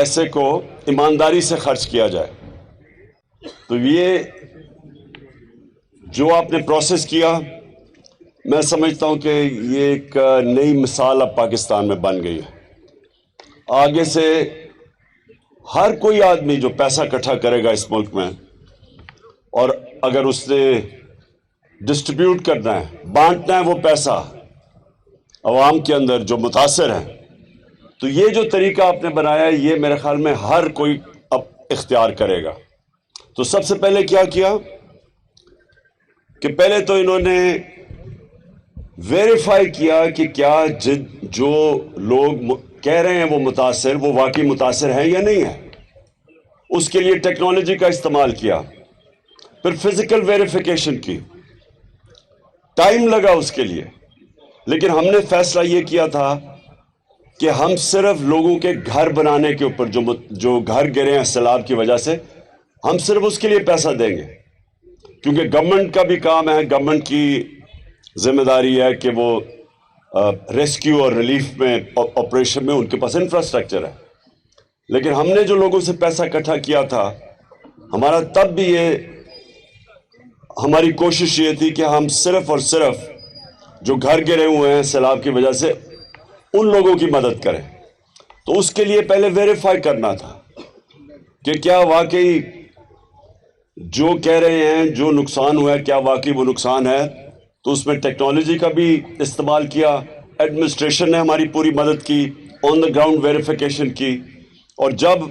पैसे को ईमानदारी से खर्च किया जाए। तो ये जो आपने प्रोसेस किया, मैं समझता हूं कि ये एक नई मिसाल अब पाकिस्तान में बन गई है। आगे से हर कोई आदमी जो पैसा इकट्ठा करेगा इस मुल्क में, और अगर उसने डिस्ट्रीब्यूट करना है, बांटना है वो पैसा अवाम के अंदर जो मुतासिर हैं, तो ये जो तरीका आपने बनाया है, ये मेरे ख्याल में हर कोई अब इख्तियार करेगा। तो सबसे पहले क्या किया कि पहले तो इन्होंने वेरीफाई किया कि क्या जो लोग कह रहे हैं वो मुतासिर, वो वाकई मुतासिर हैं या नहीं है। उसके लिए टेक्नोलॉजी का इस्तेमाल किया, फिर फिजिकल वेरिफिकेशन की, टाइम लगा उसके लिए, लेकिन हमने फैसला ये किया था कि हम सिर्फ लोगों के घर बनाने के ऊपर, जो घर गिरे हैं सैलाब की वजह से, हम सिर्फ उसके लिए पैसा देंगे, क्योंकि गवर्नमेंट का भी काम है, गवर्नमेंट की जिम्मेदारी है कि वो रेस्क्यू और रिलीफ में ऑपरेशन में उनके पास इंफ्रास्ट्रक्चर है। लेकिन हमने जो लोगों से पैसा इकट्ठा किया था, हमारा तब भी हमारी कोशिश ये थी कि हम सिर्फ और सिर्फ जो घर गिरे हुए हैं सैलाब की वजह से, उन लोगों की मदद करें। तो उसके लिए पहले वेरीफाई करना था कि क्या वाकई जो कह रहे हैं जो नुकसान हुआ है, क्या वाकई वो नुकसान है। तो उसमें टेक्नोलॉजी का भी इस्तेमाल किया, एडमिनिस्ट्रेशन ने हमारी पूरी मदद की, ऑन द ग्राउंड वेरिफिकेशन की। और जब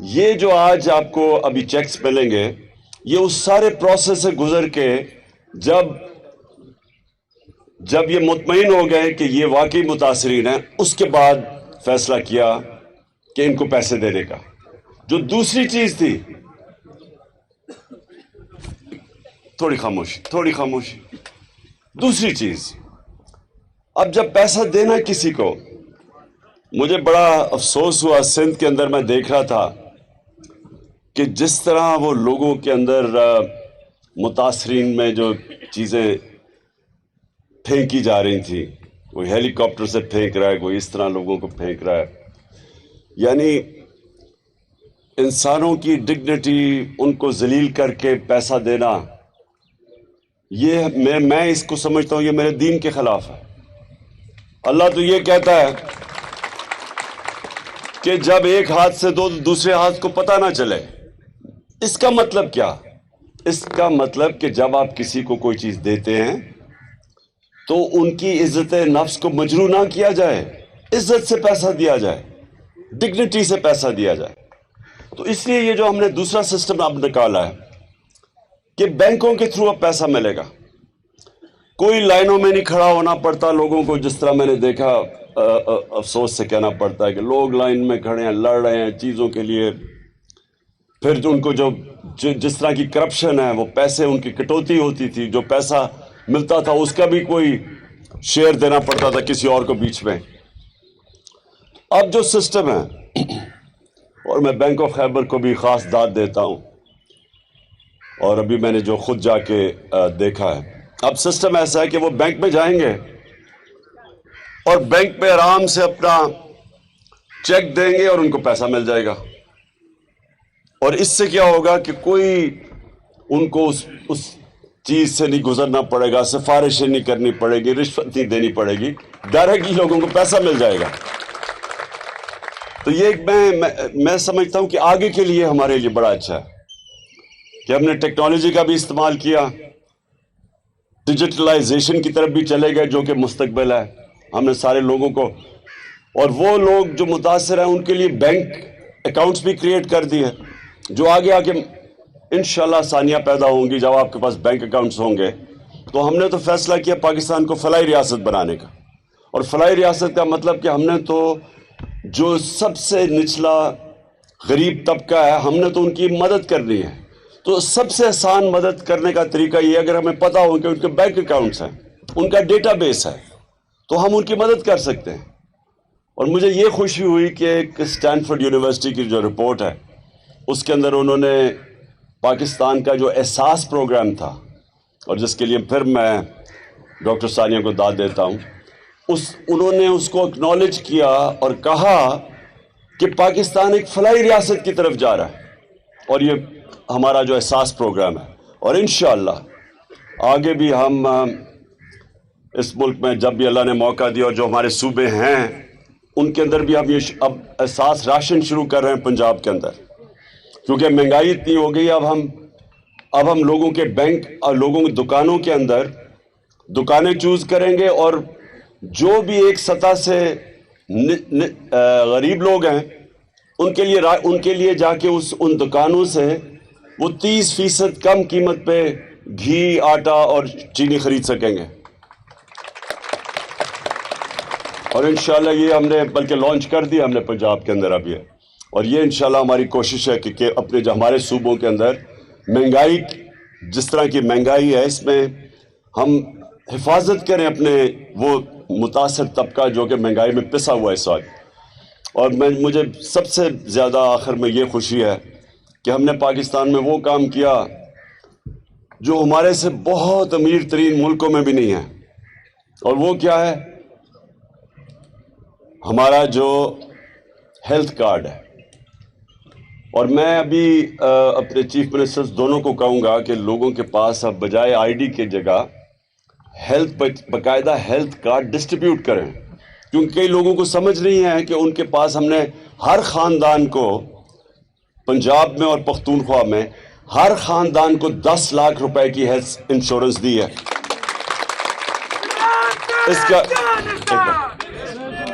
ये जो आज आपको अभी चेक्स मिलेंगे, ये उस सारे प्रोसेस से गुजर के जब ये मुतमईन हो गए कि ये वाकई मुतासरीन हैं, उसके बाद फैसला किया कि इनको पैसे देने का। जो दूसरी चीज थी, थोड़ी खामोशी, दूसरी चीज, अब जब पैसा देना किसी को, मुझे बड़ा अफसोस हुआ, सिंध के अंदर मैं देख रहा था कि जिस तरह वो लोगों के अंदर मुतासरीन में जो चीज़ें फेंकी जा रही थी, कोई हेलीकॉप्टर से फेंक रहा है, कोई इस तरह लोगों को फेंक रहा है, यानी इंसानों की डिग्निटी, उनको जलील करके पैसा देना, ये मैं इसको समझता हूँ ये मेरे दीन के खिलाफ है। अल्लाह तो ये कहता है कि जब एक हाथ से दो तो दूसरे हाथ को पता ना चले। इसका मतलब क्या? इसका मतलब कि जब आप किसी को कोई चीज देते हैं तो उनकी इज्जत नफ्स को मजरू ना किया जाए, इज्जत से पैसा दिया जाए, डिग्निटी से पैसा दिया जाए। तो इसलिए ये जो हमने दूसरा सिस्टम अब निकाला है कि बैंकों के थ्रू अब पैसा मिलेगा, कोई लाइनों में नहीं खड़ा होना पड़ता लोगों को। जिस तरह मैंने देखा, अफसोस से कहना पड़ता है कि लोग लाइन में खड़े हैं, लड़ रहे हैं चीज़ों के लिए, फिर जो उनको जिस तरह की करप्शन है, वो पैसे उनकी कटौती होती थी, जो पैसा मिलता था उसका भी कोई शेयर देना पड़ता था किसी और को बीच में। अब जो सिस्टम है, और मैं बैंक ऑफ खैबर को भी खास दाद देता हूं, और अभी मैंने जो खुद जाके देखा है, अब सिस्टम ऐसा है कि वो बैंक में जाएंगे और बैंक में आराम से अपना चेक देंगे और उनको पैसा मिल जाएगा। और इससे क्या होगा कि कोई उनको उस चीज से नहीं गुजरना पड़ेगा, सिफारिशें नहीं करनी पड़ेगी, रिश्वत नहीं देनी पड़ेगी, डायरेक्टली लोगों को पैसा मिल जाएगा। तो ये मैं समझता हूं कि आगे के लिए हमारे लिए बड़ा अच्छा है कि हमने टेक्नोलॉजी का भी इस्तेमाल किया, डिजिटलाइजेशन की तरफ भी चले गए, जो कि मुस्तकबिल है। हमने सारे लोगों को, और वो लोग जो मुतासिर हैं उनके लिए बैंक अकाउंट्स भी क्रिएट कर दिए, जो आगे इंशाल्लाह आसानियाँ पैदा होंगी जब आपके पास बैंक अकाउंट्स होंगे। तो हमने तो फैसला किया पाकिस्तान को फलाई रियासत बनाने का, और फलाई रियासत का मतलब कि हमने तो जो सबसे निचला गरीब तबका है, हमने तो उनकी मदद करनी है। तो सबसे आसान मदद करने का तरीका ये, अगर हमें पता हो कि उनके बैंक अकाउंट्स हैं, उनका डेटाबेस है, तो हम उनकी मदद कर सकते हैं। और मुझे ये खुशी हुई कि एक स्टैनफोर्ड यूनिवर्सिटी की जो रिपोर्ट है, उसके अंदर उन्होंने पाकिस्तान का जो एहसास प्रोग्राम था, और जिसके लिए फिर मैं डॉक्टर सानिया को दाद देता हूँ, उन्होंने उसको एक्नॉलेज किया और कहा کہ پاکستان ایک فلاحی ریاست کی طرف جا رہا ہے، اور یہ ہمارا جو احساس پروگرام ہے، اور انشاءاللہ آگے بھی ہم اس ملک میں جب بھی اللہ نے موقع دیا اور جو ہمارے صوبے ہیں ان کے اندر بھی ہم یہ اب احساس راشن شروع کر رہے ہیں پنجاب کے اندر، کیونکہ مہنگائی اتنی ہو گئی، اب ہم لوگوں کے بینک اور لوگوں کی دکانوں کے اندر دکانیں چوز کریں گے، اور جو بھی ایک سطح سے غریب لوگ ہیں ان کے لیے جا کے ان دکانوں سے وہ 30% کم قیمت پہ گھی، آٹا اور چینی خرید سکیں گے. اور انشاءاللہ یہ ہم نے بلکہ لانچ کر دیا ہم نے پنجاب کے اندر اب یہ، اور یہ انشاءاللہ ہماری کوشش ہے کہ اپنے جو ہمارے صوبوں کے اندر مہنگائی، جس طرح کی مہنگائی ہے، اس میں ہم حفاظت کریں اپنے وہ متاثر طبقہ جو کہ مہنگائی میں پسا ہوا ہے اس وقت. اور مجھے سب سے زیادہ آخر میں یہ خوشی ہے کہ ہم نے پاکستان میں وہ کام کیا جو ہمارے سے بہت امیر ترین ملکوں میں بھی نہیں ہے، اور وہ کیا ہے؟ ہمارا جو ہیلتھ کارڈ ہے. اور میں ابھی اپنے چیف منسٹرز دونوں کو کہوں گا کہ لوگوں کے پاس اب بجائے آئی ڈی کی جگہ باقاعدہ ہیلتھ کارڈ ڈسٹریبیوٹ کریں، کیونکہ کئی لوگوں کو سمجھ نہیں ہے کہ ان کے پاس ہم نے ہر خاندان کو پنجاب میں اور پختونخوا میں ہر خاندان کو 10 لاکھ روپے کی ہیلتھ انشورنس دی ہے.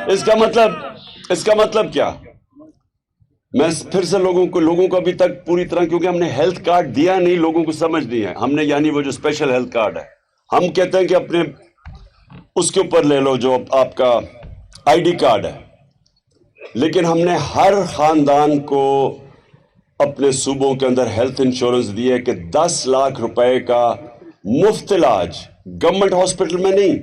اس کا مطلب کیا؟ میں پھر سے لوگوں کو ابھی تک پوری طرح، کیونکہ ہم نے ہیلتھ کارڈ دیا نہیں، لوگوں کو سمجھ نہیں ہے. ہم نے یعنی وہ جو اسپیشل ہیلتھ کارڈ ہے، ہم کہتے ہیں کہ اپنے اس کے اوپر لے لو جو آپ کا آئی ڈی کارڈ ہے، لیکن ہم نے ہر خاندان کو اپنے صوبوں کے اندر ہیلتھ انشورنس دی ہے کہ 10 لاکھ روپے کا مفت علاج، گورنمنٹ ہاسپٹل میں نہیں،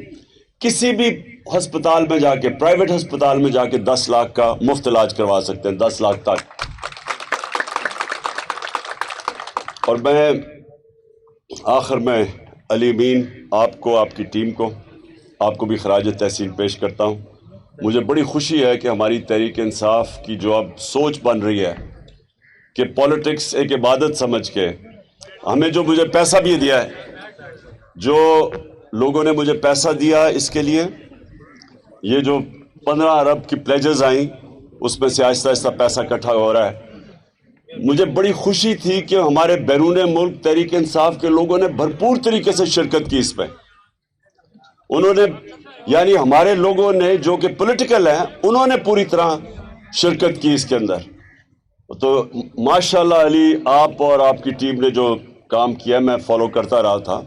کسی بھی ہسپتال میں جا کے، پرائیویٹ ہسپتال میں جا کے 10 لاکھ کا مفت علاج کروا سکتے ہیں، 10 لاکھ تک. اور میں آخر میں علی امین آپ کو، آپ کی ٹیم کو، آپ کو بھی خراج تحسین پیش کرتا ہوں. مجھے بڑی خوشی ہے کہ ہماری تحریک انصاف کی جو اب سوچ بن رہی ہے کہ پولیٹکس ایک عبادت سمجھ کے ہمیں جو مجھے پیسہ بھی دیا ہے، جو لوگوں نے مجھے پیسہ دیا اس کے لیے، یہ جو 15 ارب کی پلیجز آئیں اس میں سے آہستہ آہستہ پیسہ اکٹھا ہو رہا ہے. مجھے بڑی خوشی تھی کہ ہمارے بیرون ملک تحریک انصاف کے لوگوں نے بھرپور طریقے سے شرکت کی اس پہ. انہوں نے، یعنی ہمارے لوگوں نے جو کہ پولیٹیکل ہیں، انہوں نے پوری طرح شرکت کی اس کے اندر. تو ماشاءاللہ علی، آپ اور آپ کی ٹیم نے جو کام کیا میں فالو کرتا رہا تھا.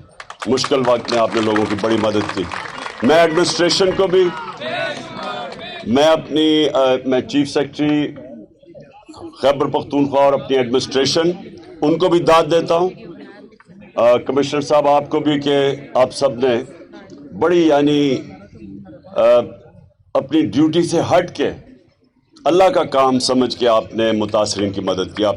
مشکل وقت میں آپ نے لوگوں کی بڑی مدد کی. میں ایڈمنسٹریشن کو بھی، میں چیف سیکرٹری خیبر پختونخوا اور اپنی ایڈمنسٹریشن ان کو بھی داد دیتا ہوں. کمشنر صاحب آپ کو بھی کہ آپ سب نے بڑی یعنی اپنی ڈیوٹی سے ہٹ کے اللہ کا کام سمجھ کے آپ نے متاثرین کی مدد کی. آپ